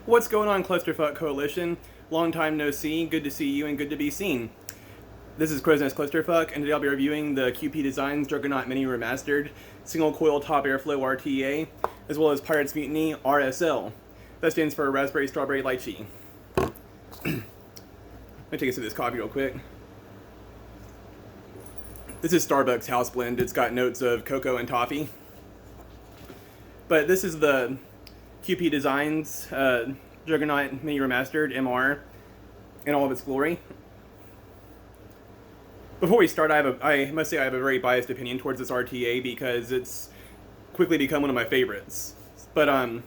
What's going on, Clusterfuck Coalition? Long time no see, good to see you and good to be seen. This is Crow's Nest Clusterfuck, and today I'll be reviewing the QP Designs Juggerknot Mini Remastered Single Coil Top Airflow RTA, as well as Pirates Mutiny R.S.L. That stands for Raspberry Strawberry Lychee. Let me take a sip of this coffee real quick. This is Starbucks house blend. It's got notes of cocoa and toffee. But this is the QP Designs Juggerknot Mini Remastered MR in all of its glory. Before we start, I must say I have a very biased opinion towards this RTA because it's quickly become one of my favorites. But I'm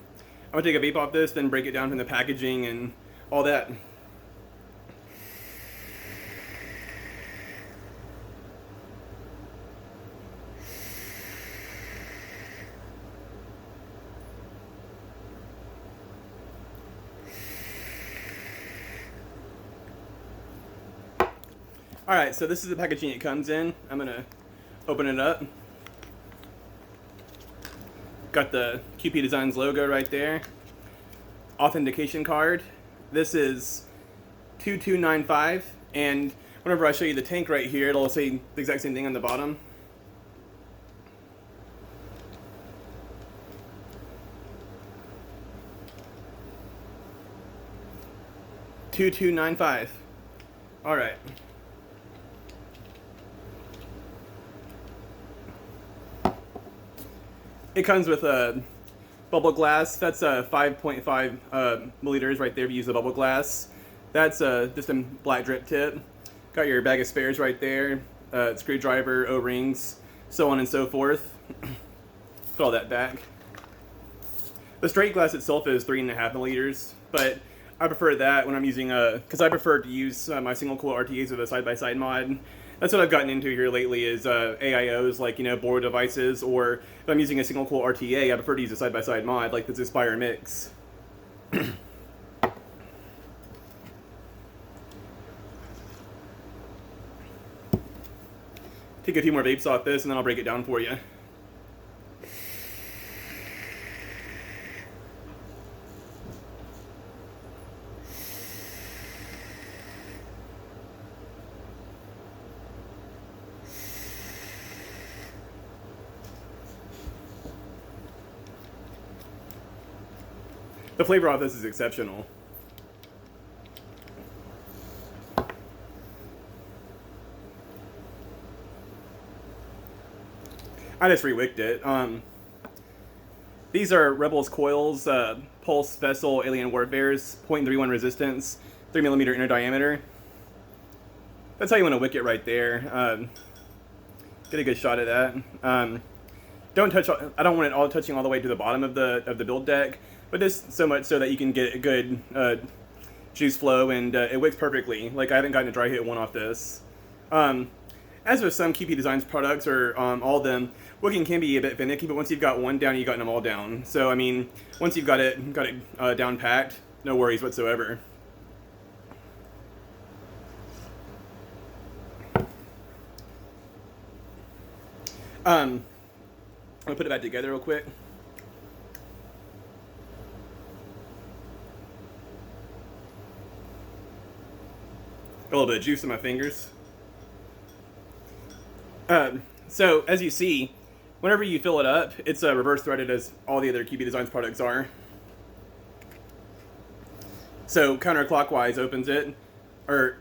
gonna take a vape off this, then break it down from the packaging and all that. Alright, so this is the packaging it comes in. I'm going to open it up. Got the QP Designs logo right there. Authentication card. This is 2295, and whenever I show you the tank right here, it'll say the exact same thing on the bottom. $2295. Alright. It comes with a bubble glass. That's 5.5 milliliters right there if you use the bubble glass. That's just a black drip tip. Got your bag of spares right there, screwdriver, O-rings, so on and so forth. Put all that back. The straight glass itself is 3.5 milliliters, but I prefer that when I'm using because I prefer to use my single coil RTAs with a side-by-side mod. That's what I've gotten into here lately is AIOs, like, you know, board devices, or if I'm using a single coil RTA, I prefer to use a side-by-side mod, like this Aspire Mix. Take a few more vapes off this, and then I'll break it down for you. The flavor of this is exceptional. I just re-wicked it. These are Rebels coils, Pulse Vessel Alien Warfare's 0.31 resistance, 3mm inner diameter. That's how you want to wick it right there. Get a good shot of that. Don't touch. I don't want it all touching all the way to the bottom of the build deck, but just so much so that you can get a good juice flow, and it wicks perfectly. Like, I haven't gotten a dry hit one off this. As with some QP Designs products, or all of them, wicking can be a bit finicky, but once you've got one down, you've gotten them all down. So, I mean, once you've got it down packed, no worries whatsoever. I'm gonna put it back together real quick. A little bit of juice in my fingers. So, as you see, whenever you fill it up, it's reverse threaded as all the other QP Designs products are. So, counterclockwise opens it, or,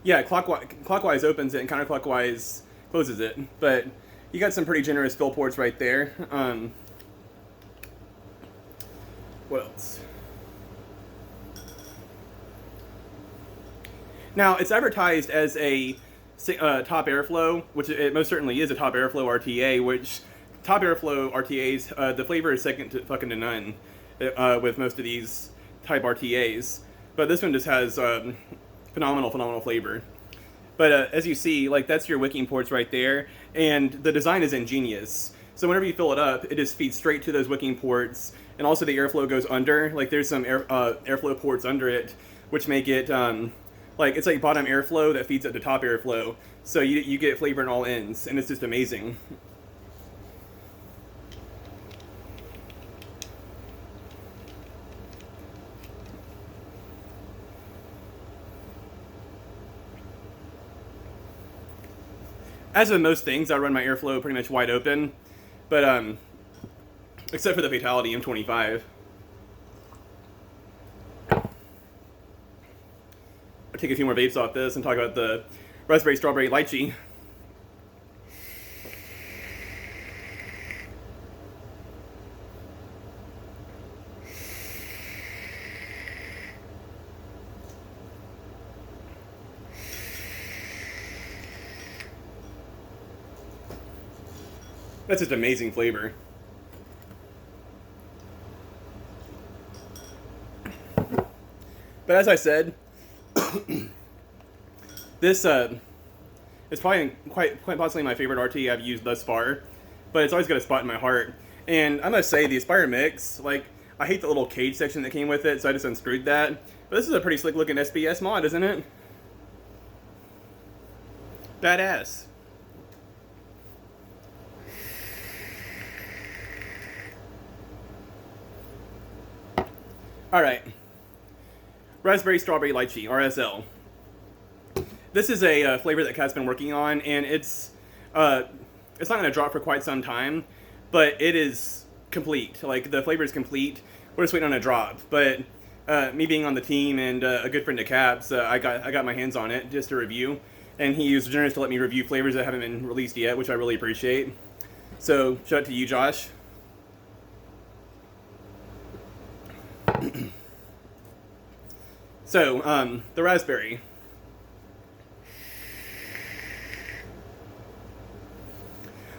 yeah, clockwise opens it and counterclockwise closes it. But you got some pretty generous fill ports right there. What else? Now, it's advertised as a top airflow, which it most certainly is a top airflow RTA, which top airflow RTAs, the flavor is second to fucking to none with most of these type RTAs. But this one just has phenomenal flavor. But as you see, like, that's your wicking ports right there, and the design is ingenious. So whenever you fill it up, it just feeds straight to those wicking ports, and also the airflow goes under. Like, there's some airflow ports under it, which make it like, it's like bottom airflow that feeds up to top airflow. So you get flavor in all ends, and it's just amazing. As with most things, I run my airflow pretty much wide open, but except for the Fatality M25. I'll take a few more vapes off this and talk about the Raspberry Strawberry Lychee. That's just amazing flavor. But as I said, this is probably quite possibly my favorite RT I've used thus far, but it's always got a spot in my heart. And I must say, the Aspire Mix, like, I hate the little cage section that came with it, so I just unscrewed that. But this is a pretty slick looking SBS mod, isn't it? Badass. Alright. Raspberry Strawberry Lychee, R.S.L. This is a flavor that Kat's been working on, and it's not going to drop for quite some time, but it is complete. Like, the flavor is complete. We're just waiting on a drop. But me being on the team and a good friend of Cap's, I got my hands on it just to review, and he was generous to let me review flavors that haven't been released yet, which I really appreciate. So, shout out to you, Josh. So, the raspberry.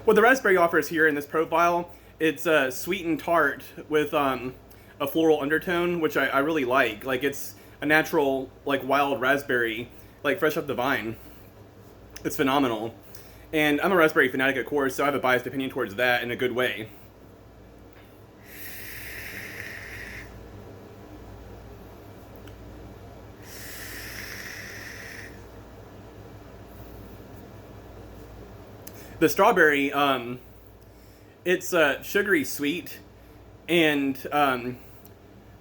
What the raspberry offers here in this profile, it's sweet and tart with a floral undertone, which I really like. Like, it's a natural, like, wild raspberry, like, fresh off the vine. It's phenomenal. And I'm a raspberry fanatic, of course, so I have a biased opinion towards that in a good way. The strawberry, it's sugary sweet and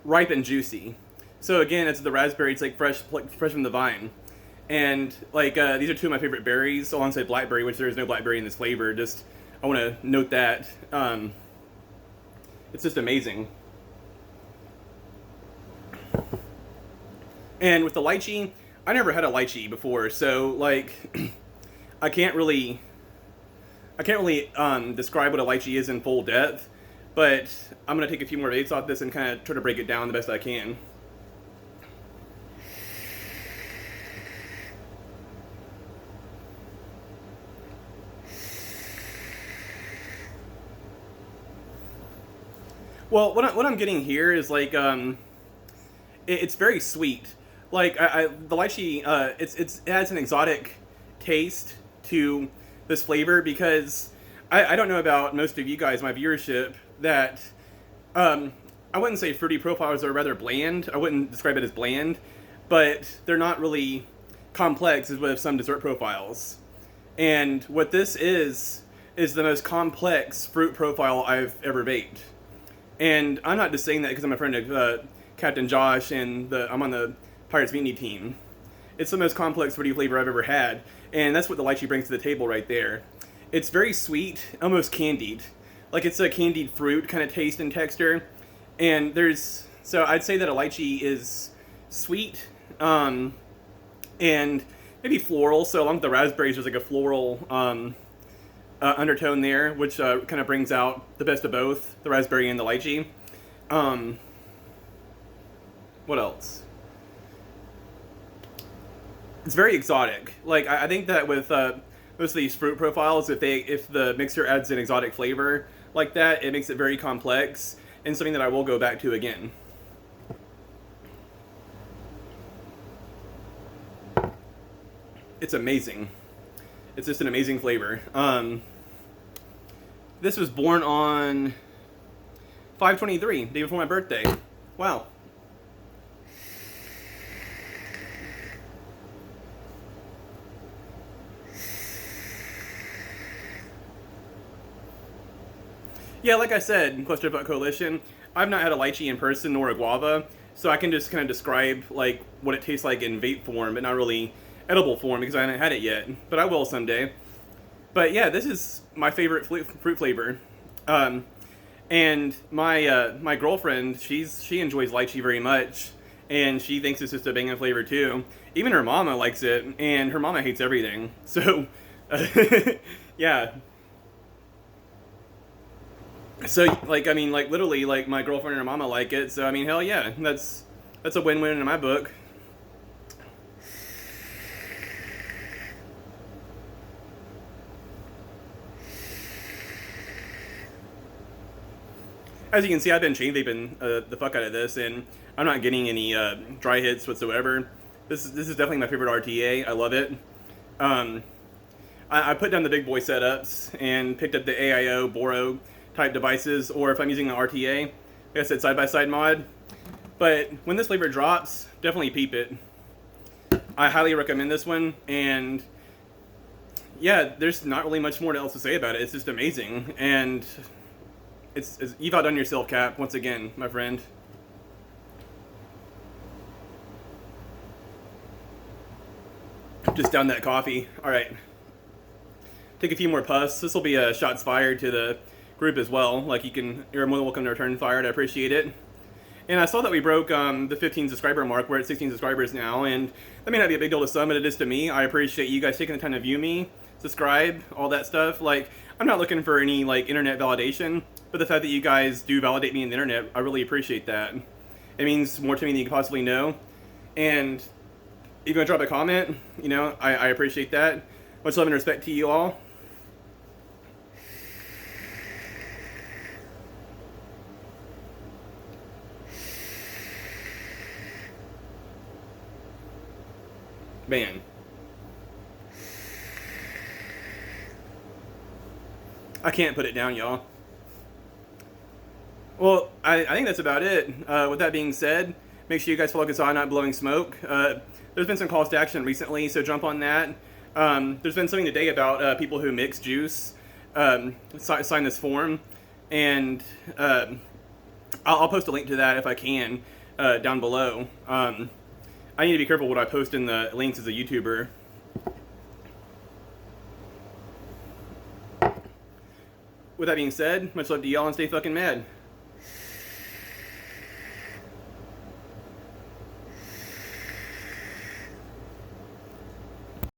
ripe and juicy. So again, it's the raspberry. It's like fresh from the vine, and like these are two of my favorite berries, alongside blackberry, which there is no blackberry in this flavor. Just I want to note that it's just amazing. And with the lychee, I never had a lychee before, so like I can't really describe what a lychee is in full depth, but I'm going to take a few more vapes off this and kind of try to break it down the best I can. Well, what I'm getting here is like, it's very sweet. Like, the lychee, it adds an exotic taste to this flavor, because I don't know about most of you guys, my viewership, that I wouldn't say fruity profiles are rather bland. I wouldn't describe it as bland, but they're not really complex as with some dessert profiles. And what this is the most complex fruit profile I've ever baked. And I'm not just saying that because I'm a friend of Captain Josh and I'm on the Pirates Mutiny team. It's the most complex fruity flavor I've ever had, and that's what the lychee brings to the table right there. It's very sweet, almost candied. Like, it's a candied fruit kind of taste and texture. And so I'd say that a lychee is sweet, and maybe floral. So along with the raspberries, there's like a floral undertone there, which kind of brings out the best of both, the raspberry and the lychee. What else? It's very exotic. Like, I think that with most of these fruit profiles, if the mixer adds an exotic flavor like that, it makes it very complex, and something that I will go back to again. It's amazing. It's just an amazing flavor. This was born on 5/23, day before my birthday. Wow. Yeah, like I said in Cluster Butt Coalition, I've not had a lychee in person nor a guava, so I can just kind of describe like what it tastes like in vape form, but not really edible form because I haven't had it yet. But I will someday. But yeah, this is my favorite fruit flavor. And my girlfriend, she enjoys lychee very much, and she thinks it's just a banging flavor too. Even her mama likes it, and her mama hates everything. So, yeah. So like, I mean, like literally, like my girlfriend and her mama like it. So I mean, hell yeah, that's a win-win in my book. As you can see, I've been chain vaping the fuck out of this, and I'm not getting any dry hits whatsoever. This is definitely my favorite RTA. I love it. I put down the big boy setups and picked up the AIO Boro type devices, or if I'm using an RTA, like I said, side by side mod. But when this flavor drops, definitely peep it. I highly recommend this one, and yeah, there's not really much more else to say about it. It's just amazing, and you've outdone yourself, Cap, once again, my friend. Just down that coffee. All right. Take a few more puffs. This will be a shots fired to the group as well. Like, you're more than welcome to return fired. I appreciate it. And I saw that we broke the 15 subscriber mark. We're at 16 subscribers now, and that may not be a big deal to some, but it is to me. I appreciate you guys taking the time to view me, subscribe, all that stuff. Like, I'm not looking for any like internet validation, but the fact that you guys do validate me in the internet, I really appreciate that. It means more to me than you can possibly know. And if you're gonna drop a comment, you know, I appreciate that. Much love and respect to you all. Man. I can't put it down, y'all. Well, I think that's about it. With that being said, make sure you guys follow Gazan Not Blowing Smoke. There's been some calls to action recently, so jump on that. There's been something today about people who mix juice sign this form, and I'll post a link to that if I can down below. I need to be careful what I post in the links as a YouTuber. With that being said, much love to y'all and stay fucking mad.